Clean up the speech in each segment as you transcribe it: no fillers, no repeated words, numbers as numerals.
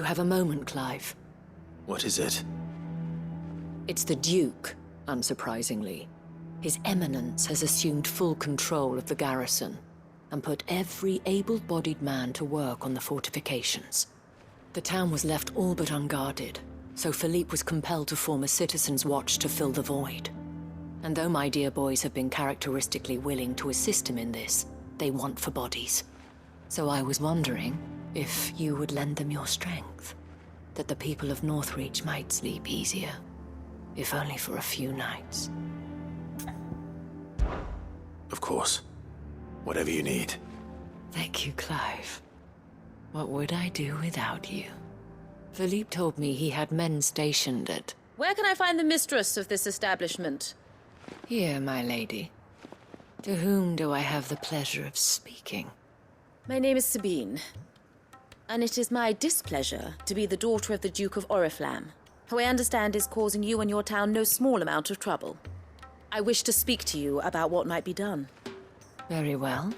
You have a moment, Clive. What is it? It's the Duke, unsurprisingly. His Eminence has assumed full control of the garrison and put every able-bodied man to work on the fortifications. The town was left all but unguarded, so Philippe was compelled to form a citizens' watch to fill the void. And though my dear boys have been characteristically willing to assist him in this, they want for bodies. So I was wondering if you would lend them your strength, that the people of Northreach might sleep easier, if only for a few nights. Of course. Whatever you need. Thank you, Clive. What would I do without you? Philippe told me he had men stationed at... Where can I find the mistress of this establishment? Here, my lady. To whom do I have the pleasure of speaking? My name is Sabine, and it is my displeasure to be the daughter of the Duke of Oriflamme, who I understand is causing you and your town no small amount of trouble. I wish to speak to you about what might be done. Very well.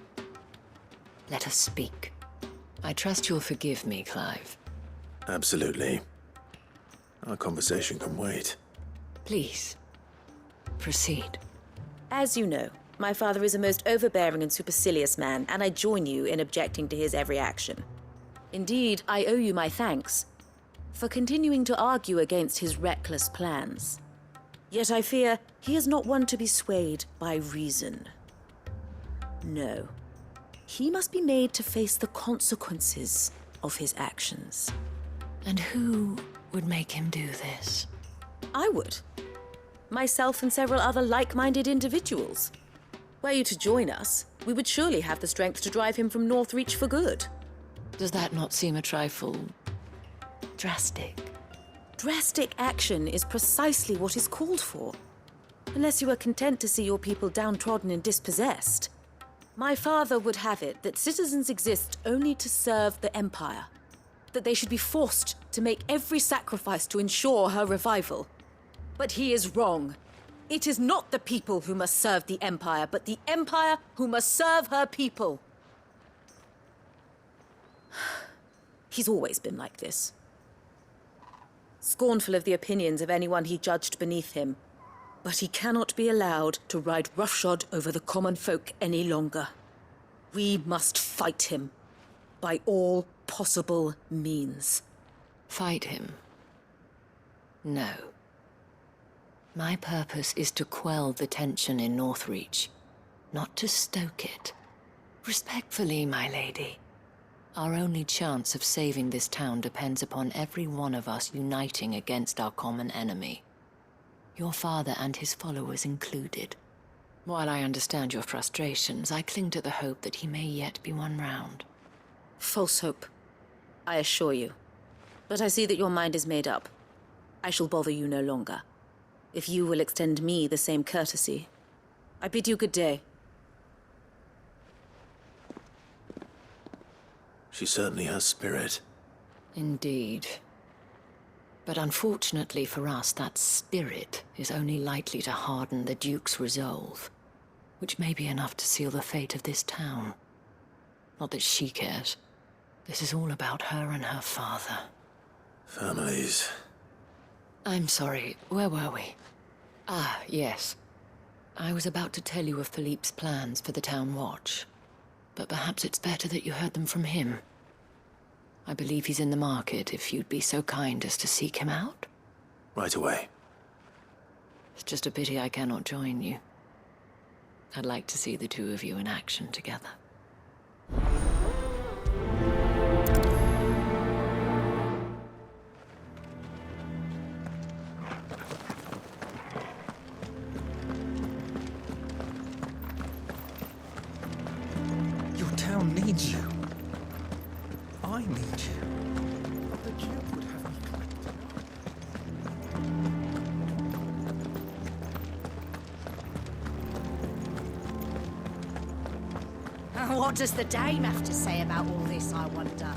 Let us speak. I trust you'll forgive me, Clive. Absolutely. Our conversation can wait. Please, proceed. As you know, my father is a most overbearing and supercilious man, and I join you in objecting to his every action. Indeed, I owe you my thanks for continuing to argue against his reckless plans. Yet I fear he is not one to be swayed by reason. No. He must be made to face the consequences of his actions. And who would make him do this? I would. Myself and several other like-minded individuals. Were you to join us, we would surely have the strength to drive him from Northreach for good. Does that not seem a trifle... drastic? Drastic action is precisely what is called for. Unless you are content to see your people downtrodden and dispossessed. My father would have it that citizens exist only to serve the Empire. That they should be forced to make every sacrifice to ensure her revival. But he is wrong. It is not the people who must serve the Empire, but the Empire who must serve her people. He's always been like this. Scornful of the opinions of anyone he judged beneath him. But he cannot be allowed to ride roughshod over the common folk any longer. We must fight him by all possible means. Fight him? No. My purpose is to quell the tension in Northreach, not to stoke it. Respectfully, my lady. Our only chance of saving this town depends upon every one of us uniting against our common enemy. Your father and his followers included. While I understand your frustrations, I cling to the hope that he may yet be won round. False hope, I assure you. But I see that your mind is made up. I shall bother you no longer. If you will extend me the same courtesy, I bid you good day. She certainly has spirit. Indeed. But unfortunately for us, that spirit is only likely to harden the Duke's resolve, which may be enough to seal the fate of this town. Not that she cares. This is all about her and her father. Families. I'm sorry, where were we? Ah, yes. I was about to tell you of Philippe's plans for the town watch, but perhaps it's better that you heard them from him. I believe he's in the market, if you'd be so kind as to seek him out. Right away. It's just a pity I cannot join you. I'd like to see the two of you in action together. Your town needs you. I need you. The Duke would have me collected. What does the dame have to say about all this, I wonder?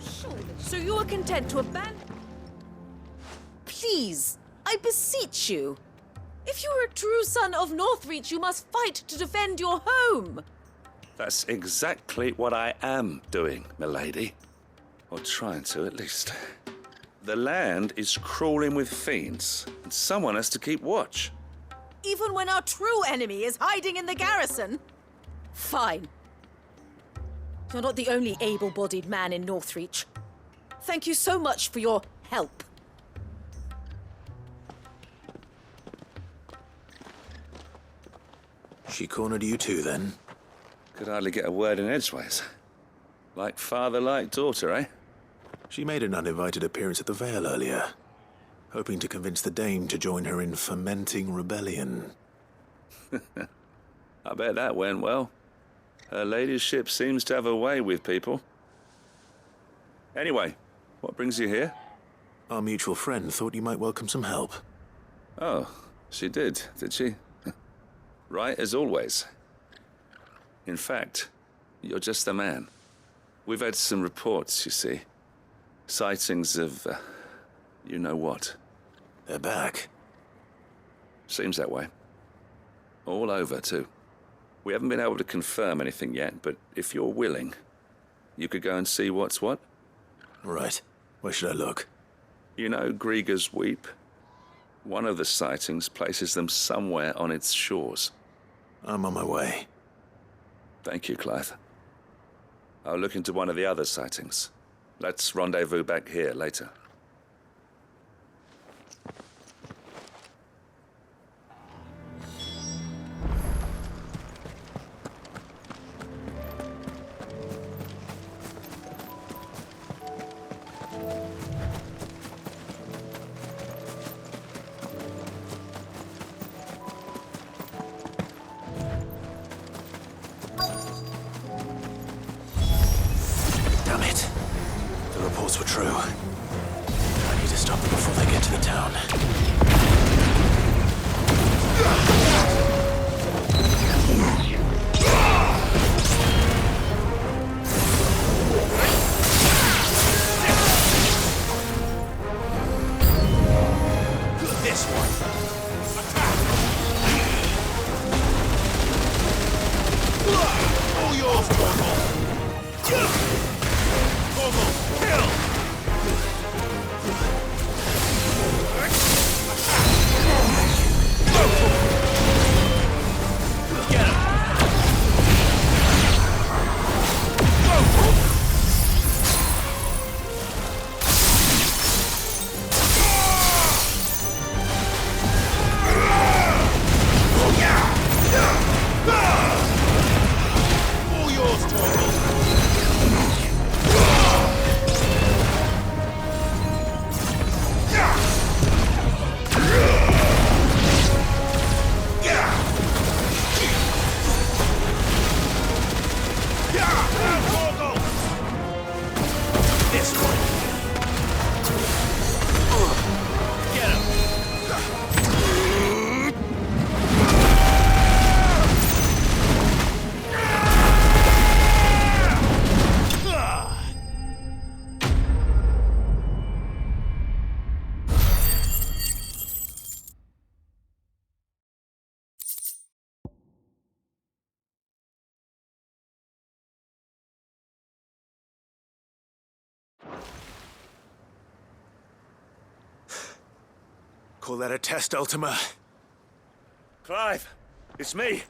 Surely. So you are content to abandon... Please, I beseech you. If you are a true son of Northreach, you must fight to defend your home. That's exactly what I am doing, milady. Or trying to, at least. The land is crawling with fiends, and someone has to keep watch. Even when our true enemy is hiding in the garrison? Fine. You're not the only able-bodied man in Northreach. Thank you so much for your help. She cornered you too, then? Could hardly get a word in edgeways. Like father, like daughter, eh? She made an uninvited appearance at the Vale earlier, hoping to convince the Dame to join her in fomenting rebellion. I bet that went well. Her ladyship seems to have a way with people. Anyway, what brings you here? Our mutual friend thought you might welcome some help. Oh, she did she? Right as always. In fact, you're just the man. We've had some reports, you see. Sightings of, you know what. They're back. Seems that way. All over, too. We haven't been able to confirm anything yet, but if you're willing, you could go and see what's what. Right. Where should I look? You know Grieger's Weep? One of the sightings places them somewhere on its shores. I'm on my way. Thank you, Clive. I'll look into one of the other sightings. Let's rendezvous back here later. Damn it. The reports were true. I need to stop them before they get to the town. This one. Attack! All yours, Torgal! Torgal, kill! Get him! All yours, Torgal! This one. Get him. Call that a test, Ultima? Clive, it's me.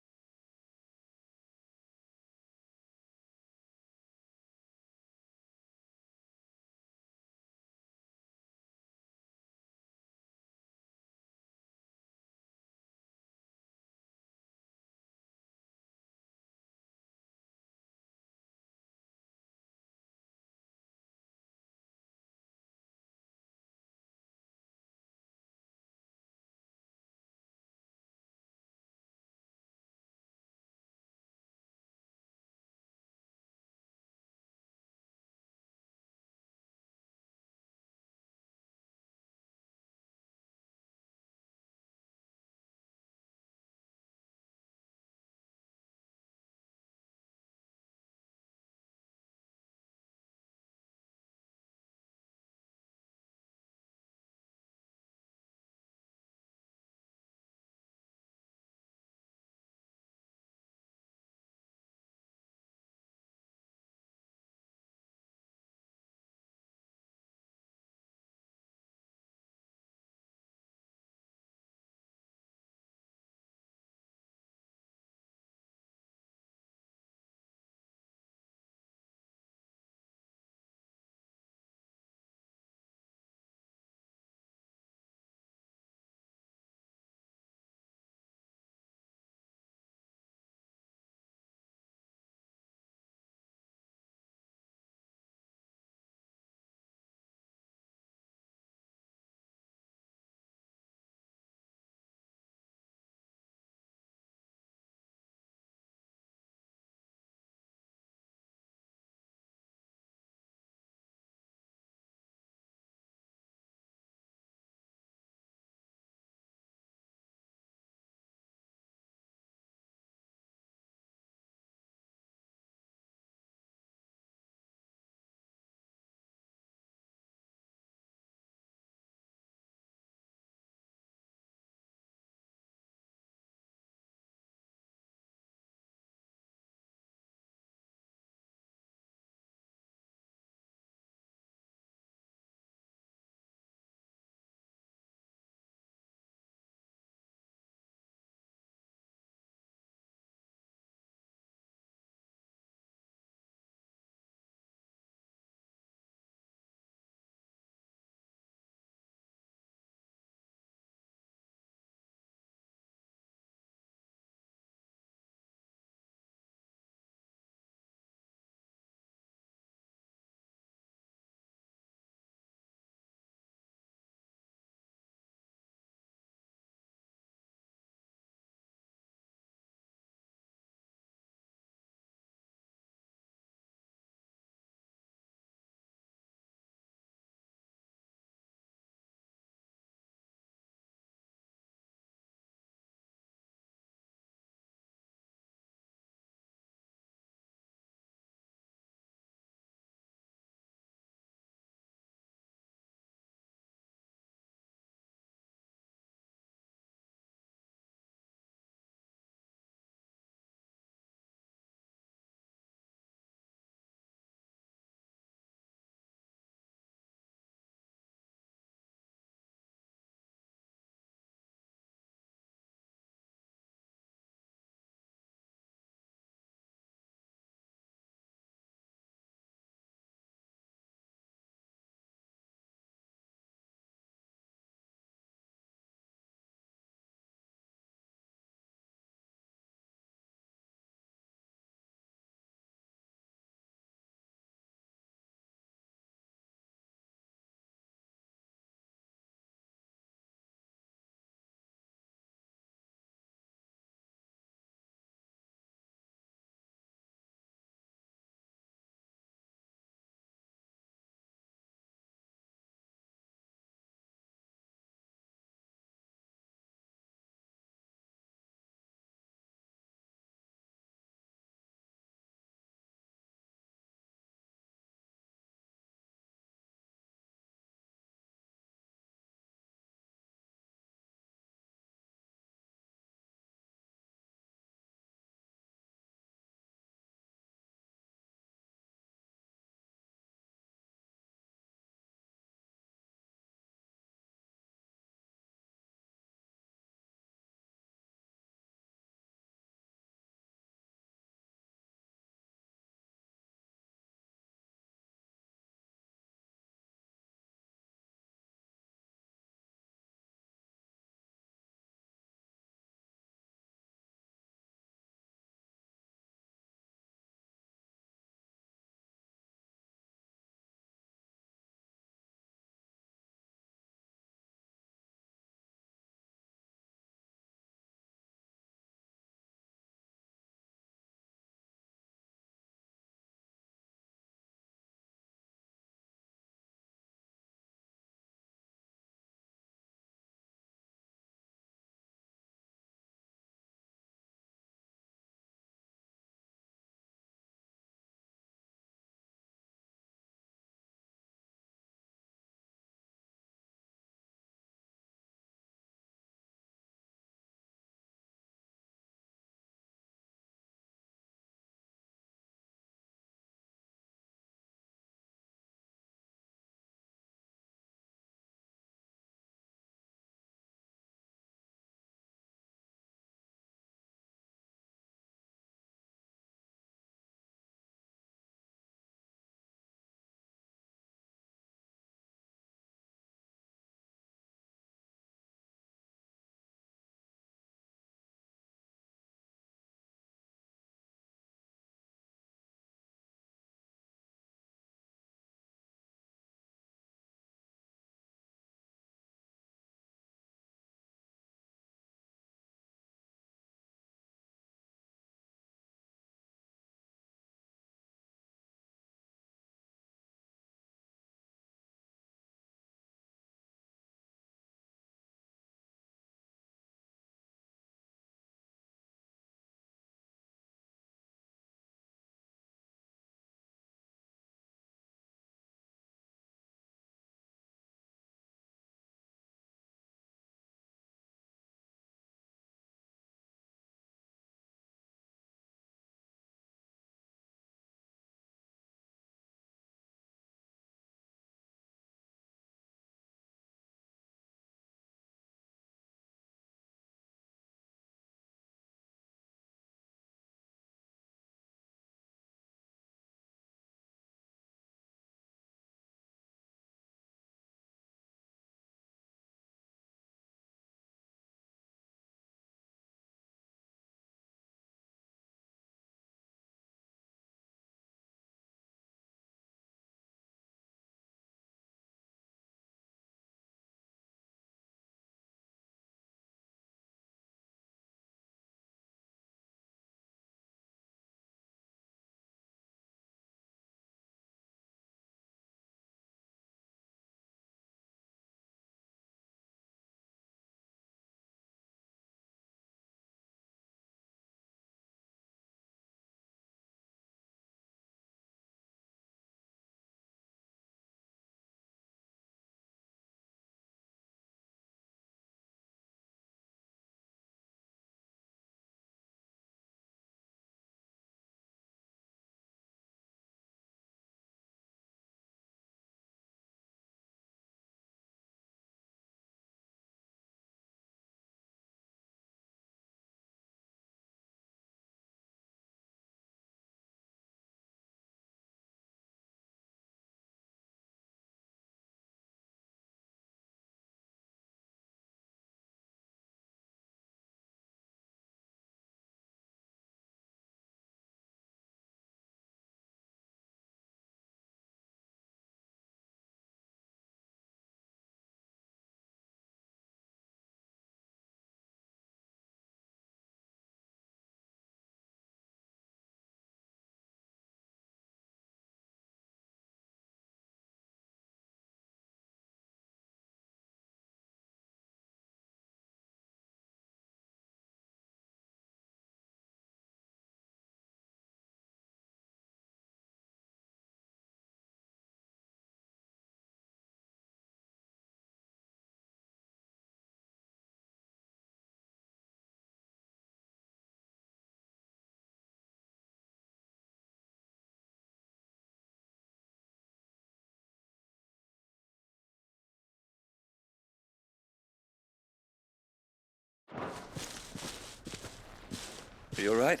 You all right?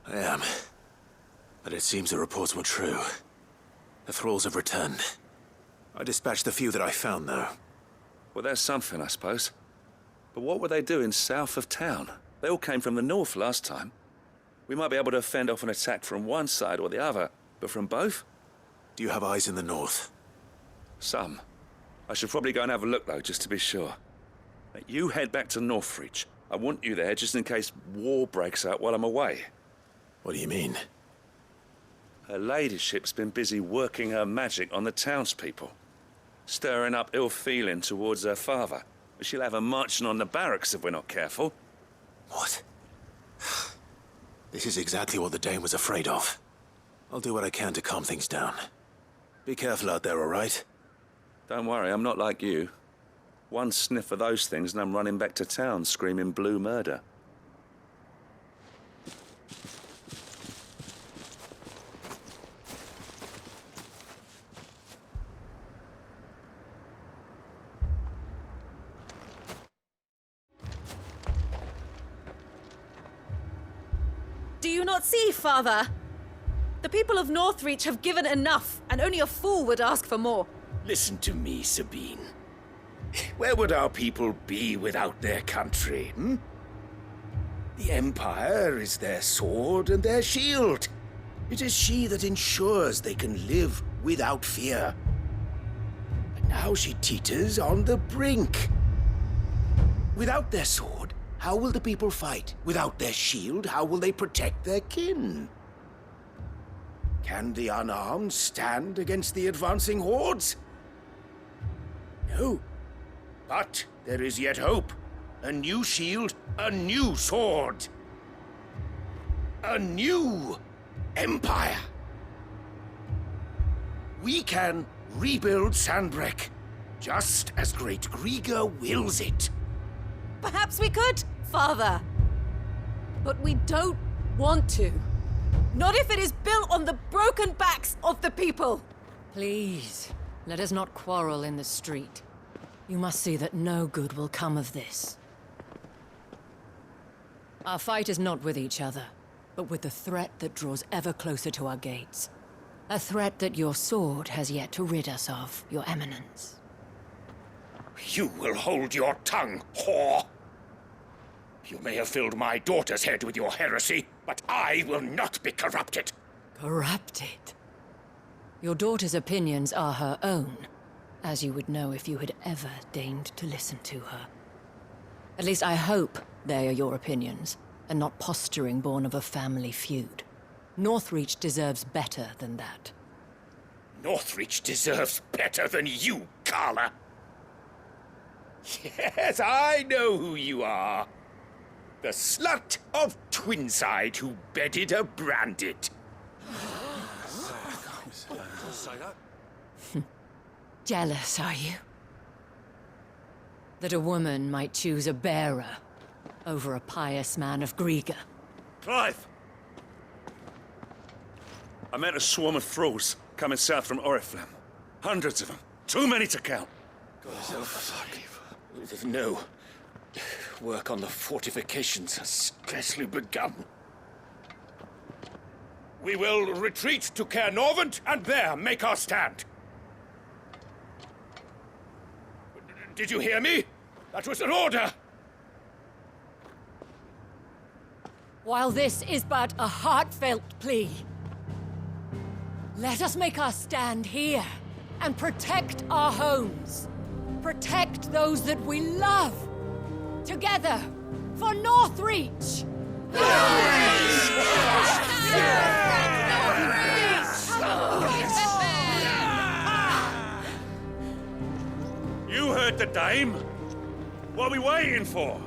I am. But it seems the reports were true. The thralls have returned. I dispatched the few that I found, though. Well, there's something, I suppose. But what were they doing south of town? They all came from the north last time. We might be able to fend off an attack from one side or the other, but from both? Do you have eyes in the north? Some. I should probably go and have a look, though, just to be sure. You head back to Northreach. I want you there just in case war breaks out while I'm away. What do you mean? Her ladyship's been busy working her magic on the townspeople, stirring up ill feeling towards her father. She'll have her marching on the barracks if we're not careful. What? This is exactly what the Dane was afraid of. I'll do what I can to calm things down. Be careful out there, all right? Don't worry, I'm not like you. One sniff of those things and I'm running back to town screaming blue murder. Do you not see, Father? The people of Northreach have given enough, and only a fool would ask for more. Listen to me, Sabine. Where would our people be without their country, hmm? The Empire is their sword and their shield. It is she that ensures they can live without fear. But now she teeters on the brink. Without their sword, how will the people fight? Without their shield, how will they protect their kin? Can the unarmed stand against the advancing hordes? No. But there is yet hope. A new shield, a new sword. A new empire. We can rebuild Sandbreck, just as Great Grieger wills it. Perhaps we could, Father. But we don't want to. Not if it is built on the broken backs of the people. Please, let us not quarrel in the street. You must see that no good will come of this. Our fight is not with each other, but with the threat that draws ever closer to our gates. A threat that your sword has yet to rid us of, Your Eminence. You will hold your tongue, whore! You may have filled my daughter's head with your heresy, but I will not be corrupted. Corrupted? Your daughter's opinions are her own, as you would know if you had ever deigned to listen to her. At least I hope they are your opinions, and not posturing born of a family feud. Northreach deserves better than that. Northreach deserves better than you, Carla. Yes, I know who you are. The slut of Twinside who bedded a Branded. Jealous, are you? That a woman might choose a bearer over a pious man of Grieger. Clive! I met a swarm of thralls coming south from Oriflamme. Hundreds of them. Too many to count. No. Work on the fortifications has scarcely begun. We will retreat to Caer Norvent and there make our stand. Did you hear me? That was an order! While this is but a heartfelt plea, let us make our stand here and protect our homes. Protect those that we love. Together, for Northreach! You heard the dame. What are we waiting for?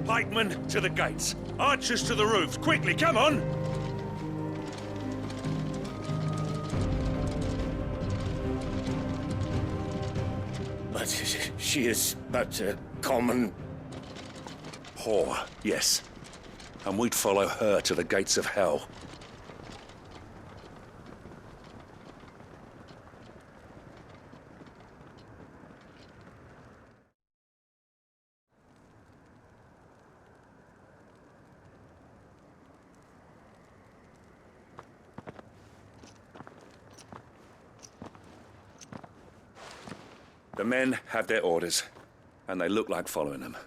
Pikemen to the gates. Archers to the roofs. Quickly, come on! But she is but a common... Whore, yes. And we'd follow her to the gates of hell. The men have their orders, and they look like following them.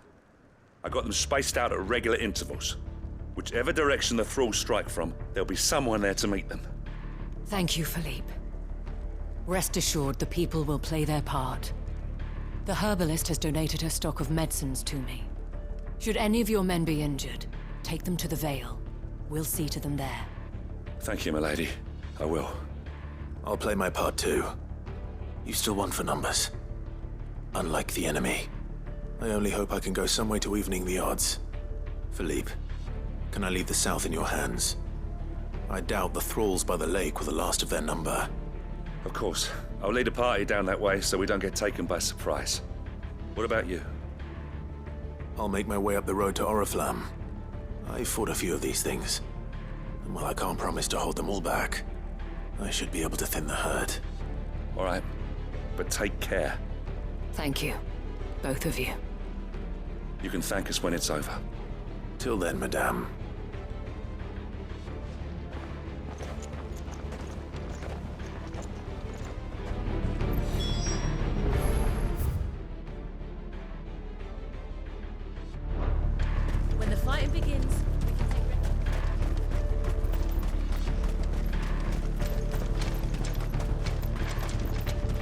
I got them spaced out at regular intervals. Whichever direction the thralls strike from, there'll be someone there to meet them. Thank you, Philippe. Rest assured the people will play their part. The herbalist has donated her stock of medicines to me. Should any of your men be injured, take them to the Vale. We'll see to them there. Thank you, milady. I will. I'll play my part too. You still won for numbers. Unlike the enemy. I only hope I can go some way to evening the odds. Philippe, can I leave the south in your hands? I doubt the thralls by the lake were the last of their number. Of course. I'll lead a party down that way so we don't get taken by surprise. What about you? I'll make my way up the road to Oriflamme. I fought a few of these things. And while I can't promise to hold them all back, I should be able to thin the herd. All right. But take care. Thank you, both of you. You can thank us when it's over. Till then, madame. When the fighting begins, we can take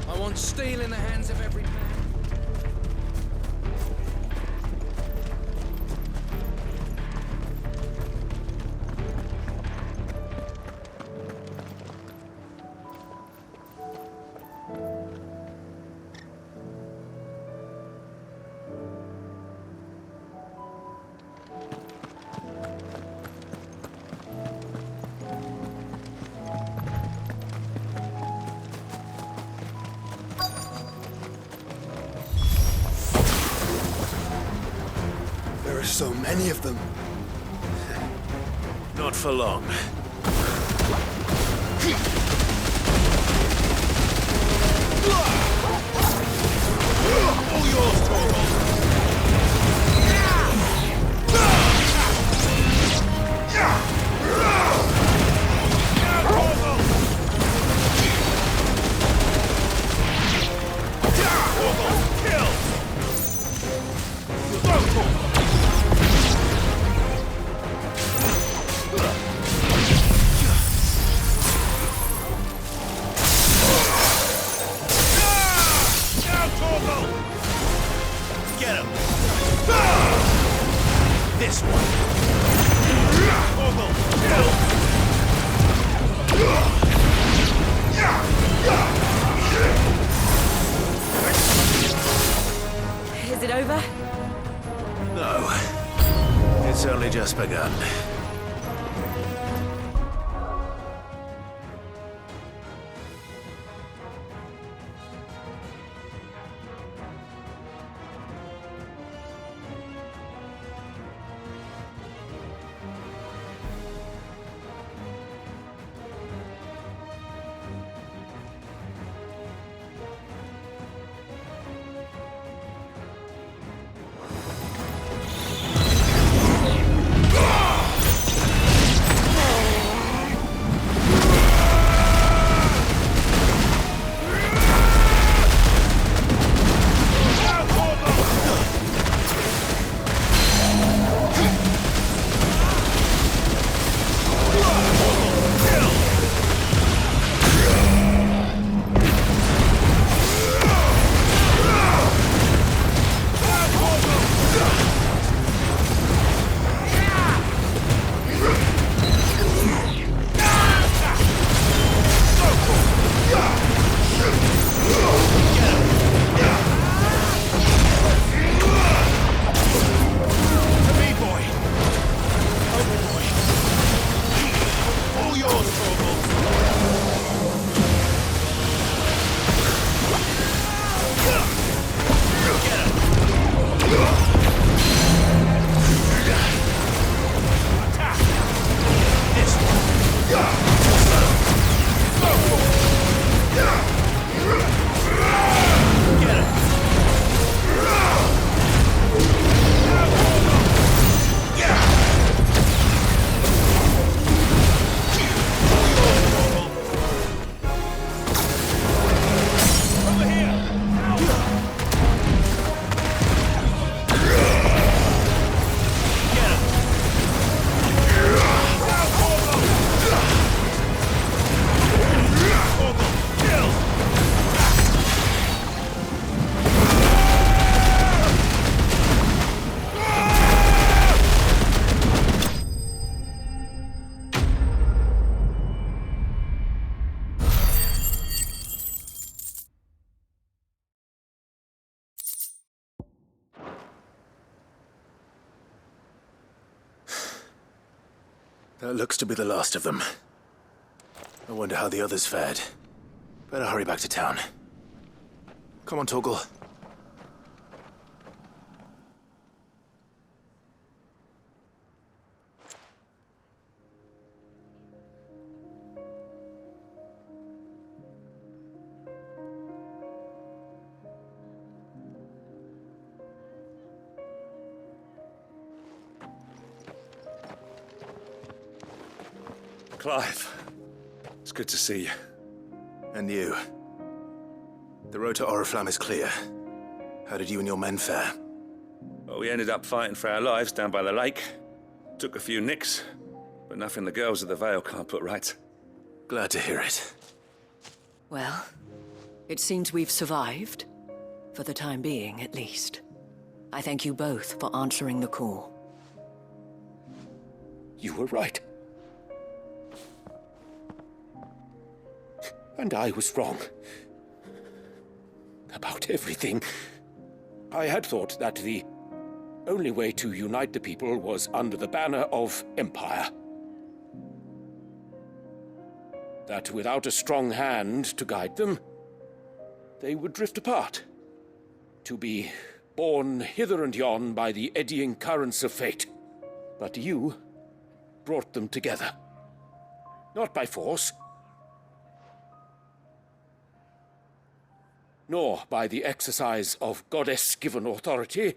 I want steel in the hands of every man. There are so many of them. Not for long. All yours, Torvald! Get him! This one! Is it over? No. It's only just begun. That looks to be the last of them. I wonder how the others fared. Better hurry back to town. Come on, Torgal. Clive, it's good to see you. And you. The road to Oriflamme is clear. How did you and your men fare? Well, we ended up fighting for our lives down by the lake. Took a few nicks, but nothing the girls of the Vale can't put right. Glad to hear it. Well, it seems we've survived. For the time being, at least. I thank you both for answering the call. You were right. And I was wrong. About everything. I had thought that the only way to unite the people was under the banner of Empire. That without a strong hand to guide them, they would drift apart. To be borne hither and yon by the eddying currents of fate. But you brought them together. Not by force, nor by the exercise of goddess-given authority,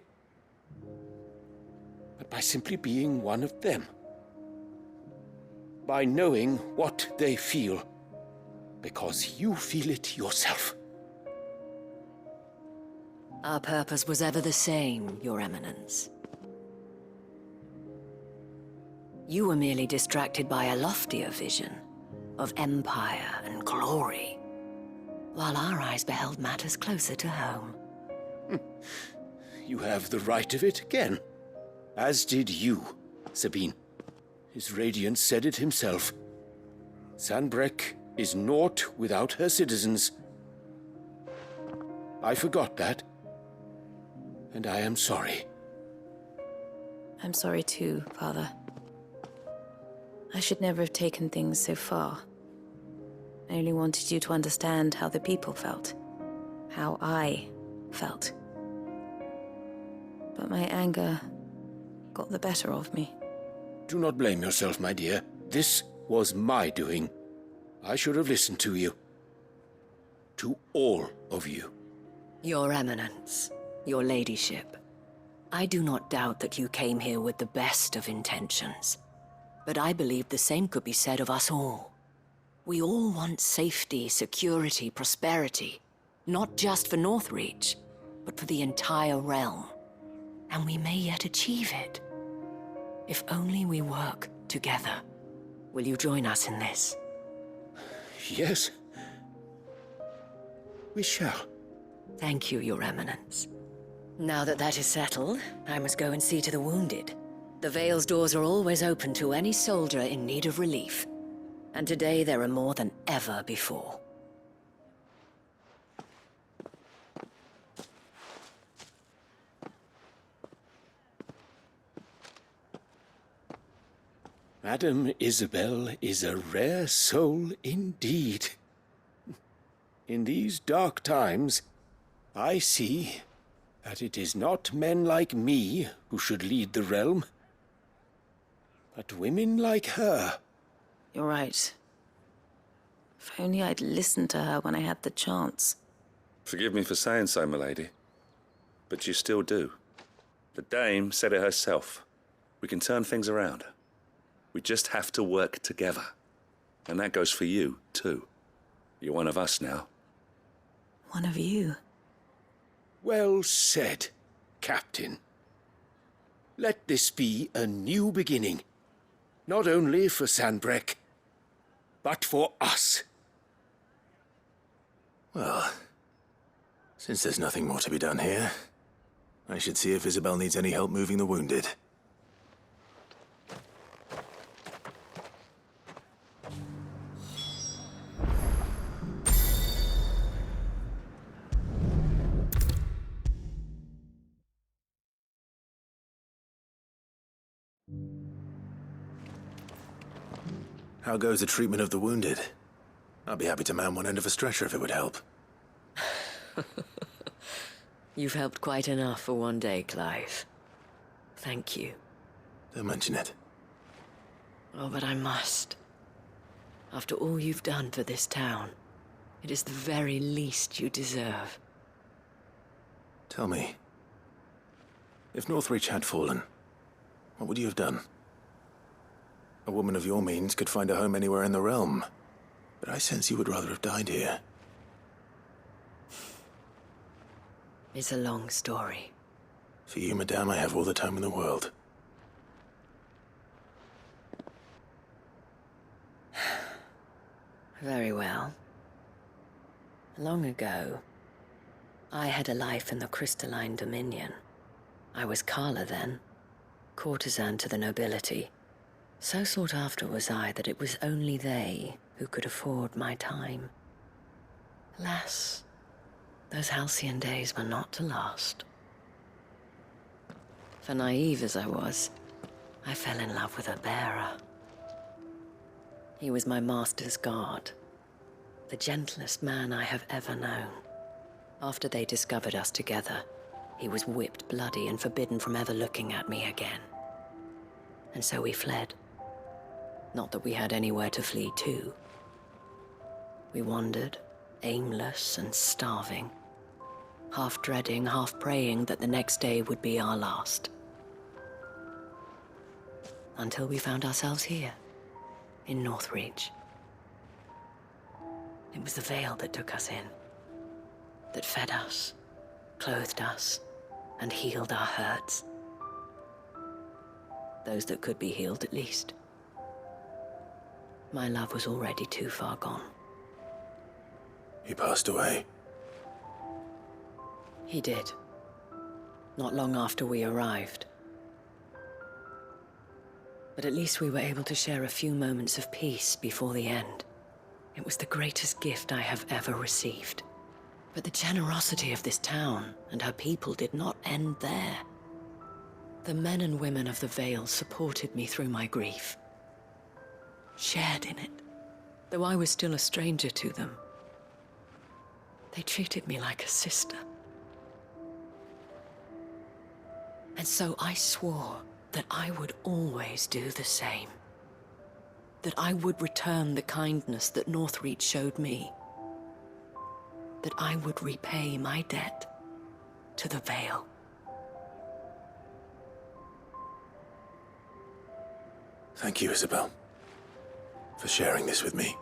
but by simply being one of them. By knowing what they feel, because you feel it yourself. Our purpose was ever the same, Your Eminence. You were merely distracted by a loftier vision of empire and glory, while our eyes beheld matters closer to home. You have the right of it again. As did you, Sabine. His Radiance said it himself. Sanbreque is naught without her citizens. I forgot that, and I am sorry. I'm sorry too, Father. I should never have taken things so far. I only wanted you to understand how the people felt. How I felt. But my anger got the better of me. Do not blame yourself, my dear. This was my doing. I should have listened to you. To all of you. Your Eminence, your ladyship, I do not doubt that you came here with the best of intentions. But I believe the same could be said of us all. We all want safety, security, prosperity. Not just for Northreach, but for the entire realm. And we may yet achieve it. If only we work together. Will you join us in this? Yes. We shall. Thank you, Your Eminence. Now that that is settled, I must go and see to the wounded. The Vale's doors are always open to any soldier in need of relief. And today there are more than ever before. Madame Isabel is a rare soul indeed. In these dark times, I see that it is not men like me who should lead the realm, but women like her. You're right. If only I'd listened to her when I had the chance. Forgive me for saying so, milady, but you still do. The Dame said it herself. We can turn things around. We just have to work together. And that goes for you, too. You're one of us now. One of you. Well said, Captain. Let this be a new beginning. Not only for Sanbreque, but for us. Well, since there's nothing more to be done here, I should see if Isabel needs any help moving the wounded. How goes the treatment of the wounded? I'd be happy to man one end of a stretcher if it would help. You've helped quite enough for one day, Clive. Thank you. Don't mention it. Oh, but I must. After all you've done for this town, it is the very least you deserve. Tell me, if Northreach had fallen, what would you have done? A woman of your means could find a home anywhere in the realm, but I sense you would rather have died here. It's a long story. For you, madame, I have all the time in the world. Very well. Long ago, I had a life in the Crystalline Dominion. I was Carla then, courtesan to the nobility. So sought after was I that it was only they who could afford my time. Alas, those halcyon days were not to last. For naive as I was, I fell in love with a bearer. He was my master's guard, the gentlest man I have ever known. After they discovered us together, he was whipped bloody and forbidden from ever looking at me again. And so we fled. Not that we had anywhere to flee to. We wandered, aimless and starving, half dreading, half praying that the next day would be our last. Until we found ourselves here, in Northreach. It was the veil that took us in, that fed us, clothed us, and healed our hurts. Those that could be healed, at least. My love was already too far gone. He passed away. He did. Not long after we arrived. But at least we were able to share a few moments of peace before the end. It was the greatest gift I have ever received. But the generosity of this town and her people did not end there. The men and women of the Vale supported me through my grief. Shared in it, though I was still a stranger to them. They treated me like a sister. And so I swore that I would always do the same. That I would return the kindness that Northreach showed me. That I would repay my debt to the Vale. Thank you, Isabel, for sharing this with me.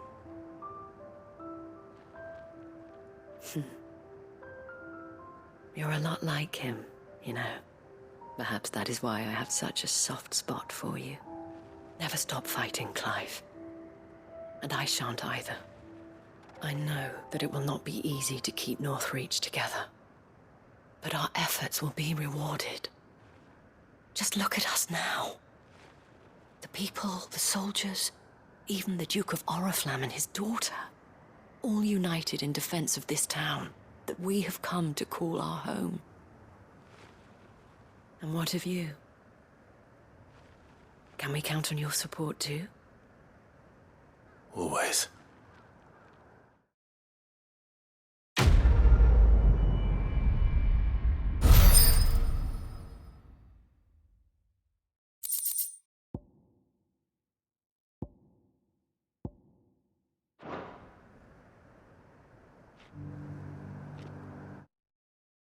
You're a lot like him, you know. Perhaps that is why I have such a soft spot for you. Never stop fighting, Clive. And I shan't either. I know that it will not be easy to keep Northreach together. But our efforts will be rewarded. Just look at us now. The people, the soldiers, even the Duke of Oriflamme and his daughter, all united in defense of this town that we have come to call our home. And what of you? Can we count on your support too? Always.